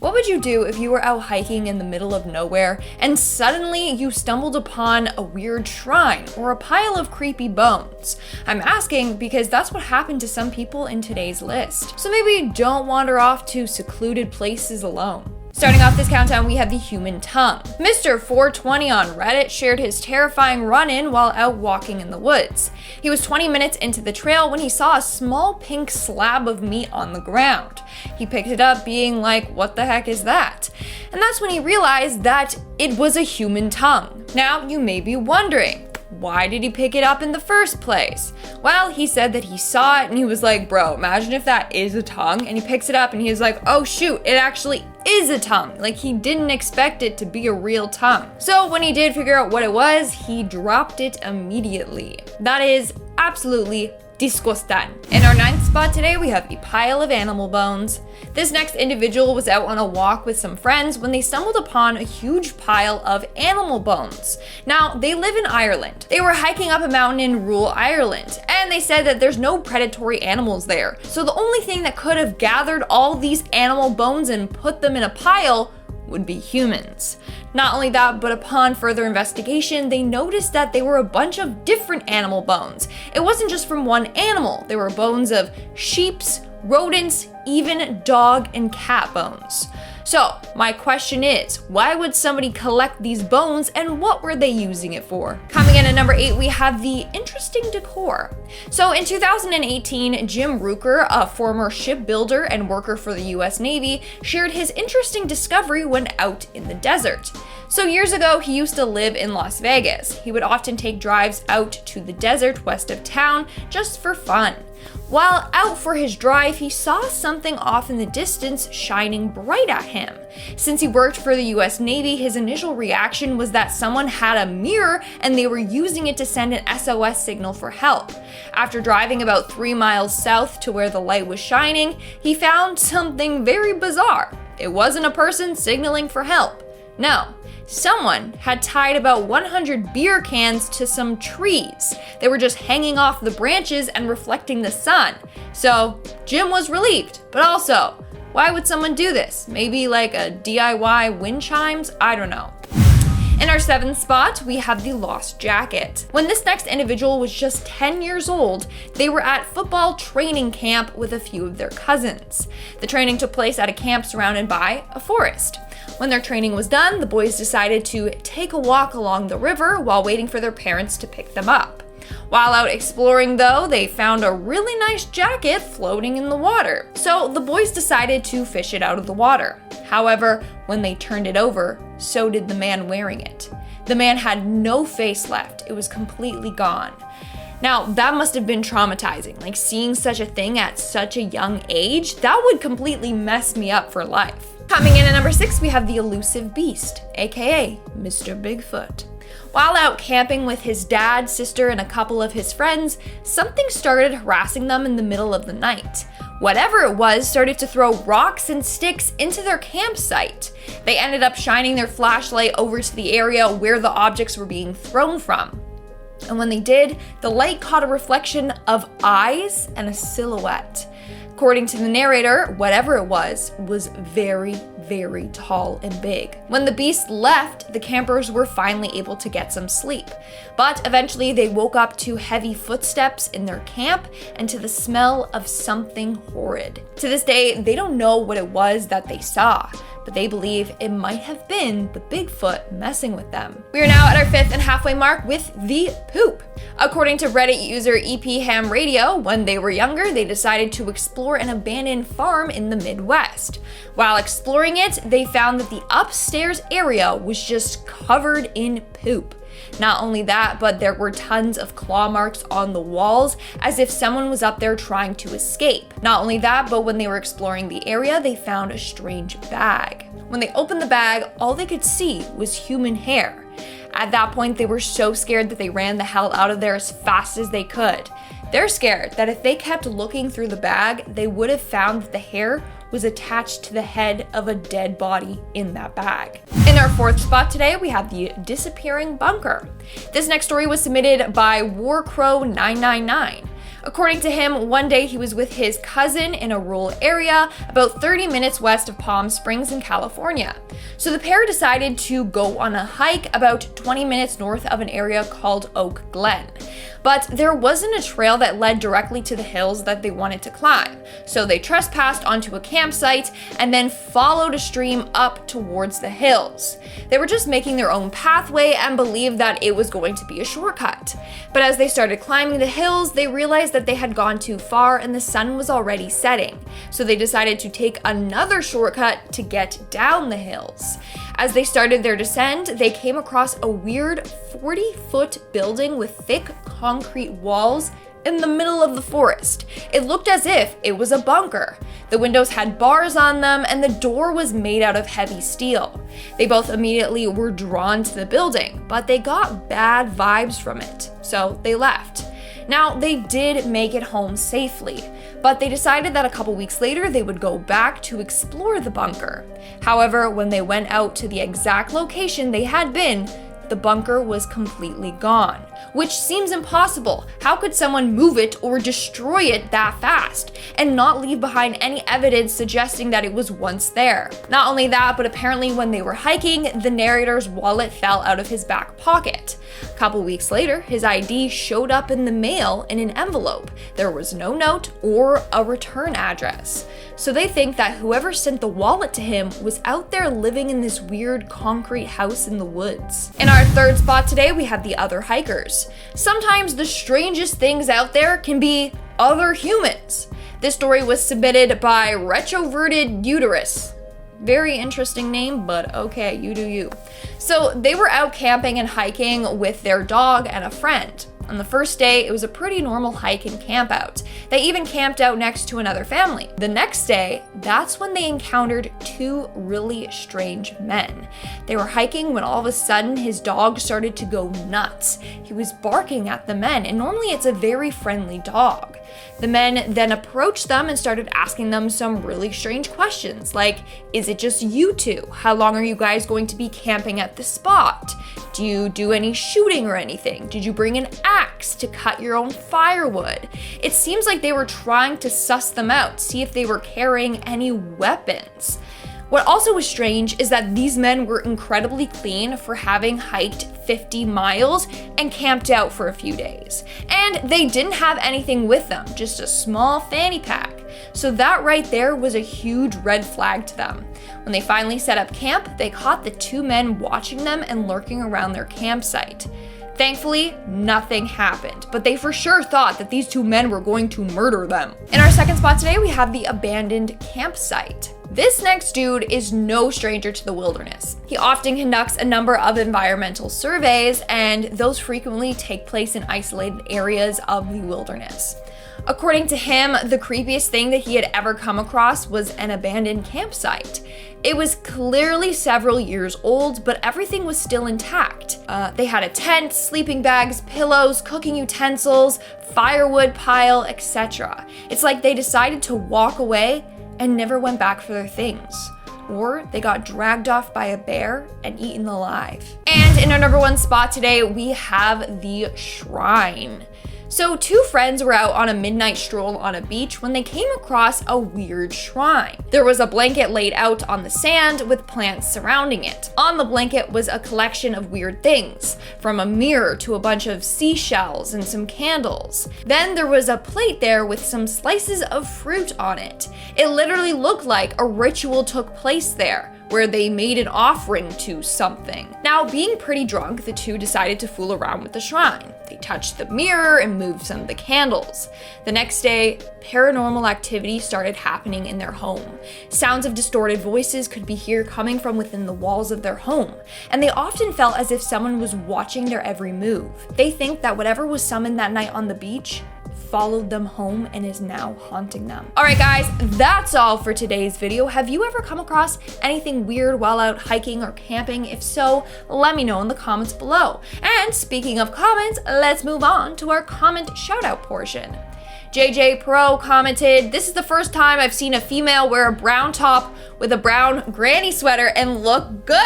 What would you do if you were out hiking in the middle of nowhere and suddenly you stumbled upon a weird shrine or a pile of creepy bones? I'm asking because that's what happened to some people in today's list. So maybe don't wander off to secluded places alone. Starting off this countdown, we have the human tongue. Mr. 420 on Reddit shared his terrifying run-in while out walking in the woods. He was 20 minutes into the trail when he saw a small pink slab of meat on the ground. He picked it up being like, what the heck is that? And that's when he realized that it was a human tongue. Now, you may be wondering, why did he pick it up in the first place? Well, he said that he saw it and he was like, bro, imagine if that is a tongue. And he picks it up and he's like, oh shoot, it actually is a tongue. Like, he didn't expect it to be a real tongue. So when he did figure out what it was, he dropped it immediately. That is absolutely disgusting. In our 9th spot today, we have a pile of animal bones. This next individual was out on a walk with some friends when they stumbled upon a huge pile of animal bones. Now, they live in Ireland. They were hiking up a mountain in rural Ireland, and they said that there's no predatory animals there. So the only thing that could have gathered all these animal bones and put them in a pile would be humans. Not only that, but upon further investigation, they noticed that they were a bunch of different animal bones. It wasn't just from one animal. There were bones of sheeps, rodents, even dog and cat bones. So my question is, why would somebody collect these bones and what were they using it for? Coming in at number 8, we have the interesting decor. So in 2018, Jim Rooker, a former shipbuilder and worker for the US Navy, shared his interesting discovery when out in the desert. So years ago, he used to live in Las Vegas. He would often take drives out to the desert west of town just for fun. While out for his drive, he saw something off in the distance shining bright at him. Since he worked for the US Navy, his initial reaction was that someone had a mirror and they were using it to send an SOS signal for help. After driving about 3 miles south to where the light was shining, he found something very bizarre. It wasn't a person signaling for help. No. Someone had tied about 100 beer cans to some trees. They were just hanging off the branches and reflecting the sun. So Jim was relieved, but also, why would someone do this? Maybe like a DIY wind chimes? I don't know. In our 7th spot, we have the lost jacket. When this next individual was just 10 years old, they were at football training camp with a few of their cousins. The training took place at a camp surrounded by a forest. When their training was done, the boys decided to take a walk along the river while waiting for their parents to pick them up. While out exploring though, they found a really nice jacket floating in the water. So the boys decided to fish it out of the water. However, when they turned it over, so did the man wearing it. The man had no face left. It was completely gone. Now, that must have been traumatizing. Like, seeing such a thing at such a young age, that would completely mess me up for life. Coming in at number 6, we have the Elusive Beast, aka Mr. Bigfoot. While out camping with his dad, sister, and a couple of his friends, something started harassing them in the middle of the night. Whatever it was started to throw rocks and sticks into their campsite. They ended up shining their flashlight over to the area where the objects were being thrown from. And when they did, the light caught a reflection of eyes and a silhouette. According to the narrator, whatever it was very, very tall and big. When the beast left, the campers were finally able to get some sleep. But eventually they woke up to heavy footsteps in their camp and to the smell of something horrid. To this day, they don't know what it was that they saw, but they believe it might have been the Bigfoot messing with them. We are now at our 5th and halfway mark with the poop. According to Reddit user EP Ham Radio, when they were younger, they decided to explore an abandoned farm in the Midwest. While exploring it, they found that the upstairs area was just covered in poop. Not only that, but there were tons of claw marks on the walls as if someone was up there trying to escape. Not only that, but when they were exploring the area, they found a strange bag. When they opened the bag, all they could see was human hair. At that point, they were so scared that they ran the hell out of there as fast as they could. They're scared that if they kept looking through the bag, they would have found that the hair was attached to the head of a dead body in that bag. In our 4th spot today, we have the disappearing bunker. This next story was submitted by Warcrow999. According to him, one day he was with his cousin in a rural area about 30 minutes west of Palm Springs in California. So the pair decided to go on a hike about 20 minutes north of an area called Oak Glen. But there wasn't a trail that led directly to the hills that they wanted to climb, so they trespassed onto a campsite and then followed a stream up towards the hills. They were just making their own pathway and believed that it was going to be a shortcut. But as they started climbing the hills, they realized that they had gone too far and the sun was already setting, so they decided to take another shortcut to get down the hills. As they started their descent, they came across a weird 40-foot building with thick concrete walls in the middle of the forest. It looked as if it was a bunker. The windows had bars on them and the door was made out of heavy steel. They both immediately were drawn to the building, but they got bad vibes from it, so they left. Now, they did make it home safely, but they decided that a couple weeks later they would go back to explore the bunker. However, when they went out to the exact location they had been, the bunker was completely gone, which seems impossible. How could someone move it or destroy it that fast and not leave behind any evidence suggesting that it was once there? Not only that, but apparently when they were hiking, the narrator's wallet fell out of his back pocket. A couple weeks later, his ID showed up in the mail in an envelope. There was no note or a return address. So they think that whoever sent the wallet to him was out there living in this weird concrete house in the woods. In our third spot today, we have the other hikers. Sometimes the strangest things out there can be other humans. This story was submitted by Retroverted Uterus. Very interesting name, but okay, you do you. So they were out camping and hiking with their dog and a friend. On the first day, it was a pretty normal hike and camp out. They even camped out next to another family. The next day, that's when they encountered two really strange men. They were hiking when all of a sudden his dog started to go nuts. He was barking at the men, and normally it's a very friendly dog. The men then approached them and started asking them some really strange questions, like, is it just you two? How long are you guys going to be camping at the spot? Do you do any shooting or anything? Did you bring an axe to cut your own firewood? It seems like they were trying to suss them out, see if they were carrying any weapons. What also was strange is that these men were incredibly clean for having hiked 50 miles and camped out for a few days. And they didn't have anything with them, just a small fanny pack. So that right there was a huge red flag to them. When they finally set up camp, they caught the two men watching them and lurking around their campsite. Thankfully, nothing happened, but they for sure thought that these two men were going to murder them. In our second spot today, we have the abandoned campsite. This next dude is no stranger to the wilderness. He often conducts a number of environmental surveys, and those frequently take place in isolated areas of the wilderness. According to him, the creepiest thing that he had ever come across was an abandoned campsite. It was clearly several years old, but everything was still intact. They had a tent, sleeping bags, pillows, cooking utensils, firewood pile, etc. It's like they decided to walk away and never went back for their things. Or they got dragged off by a bear and eaten alive. And in our number one spot today, we have the shrine. So two friends were out on a midnight stroll on a beach when they came across a weird shrine. There was a blanket laid out on the sand with plants surrounding it. On the blanket was a collection of weird things, from a mirror to a bunch of seashells and some candles. Then there was a plate there with some slices of fruit on it. It literally looked like a ritual took place there, where they made an offering to something. Now, being pretty drunk, the two decided to fool around with the shrine. They touched the mirror and moved some of the candles. The next day, paranormal activity started happening in their home. Sounds of distorted voices could be heard coming from within the walls of their home, and they often felt as if someone was watching their every move. They think that whatever was summoned that night on the beach followed them home and is now haunting them. All right, guys, that's all for today's video. Have you ever come across anything weird while out hiking or camping? If so, let me know in the comments below. And speaking of comments, let's move on to our comment shout out portion. JJ Pro commented, "This is the first time I've seen a female wear a brown top with a brown granny sweater and look good."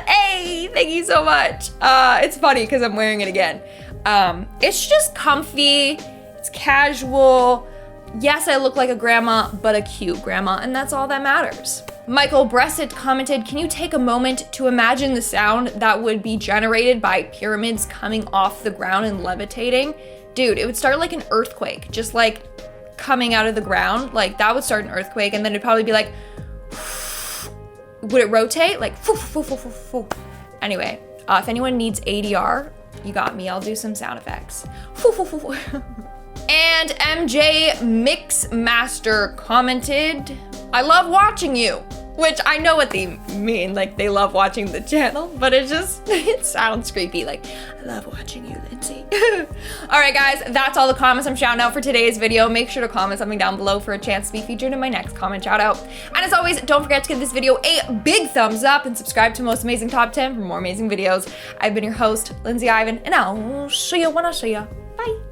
Hey, thank you so much. It's funny because I'm wearing it again. It's just comfy. It's casual. Yes, I look like a grandma, but a cute grandma, and that's all that matters. Michael Bressett commented, can you take a moment to imagine the sound that would be generated by pyramids coming off the ground and levitating? Dude, it would start like an earthquake, just like coming out of the ground. Like that would start an earthquake, and then it'd probably be like, would it rotate? Like, anyway, if anyone needs ADR, you got me, I'll do some sound effects. And MJ Mixmaster commented, I love watching you, which I know what they mean, like they love watching the channel, but it sounds creepy, like, I love watching you, Lindsay. All right, guys, that's all the comments I'm shouting out for today's video. Make sure to comment something down below for a chance to be featured in my next comment shout out. And as always, don't forget to give this video a big thumbs up and subscribe to Most Amazing Top 10 for more amazing videos. I've been your host, Lindsay Ivan, and I'll see you when I see you. Bye.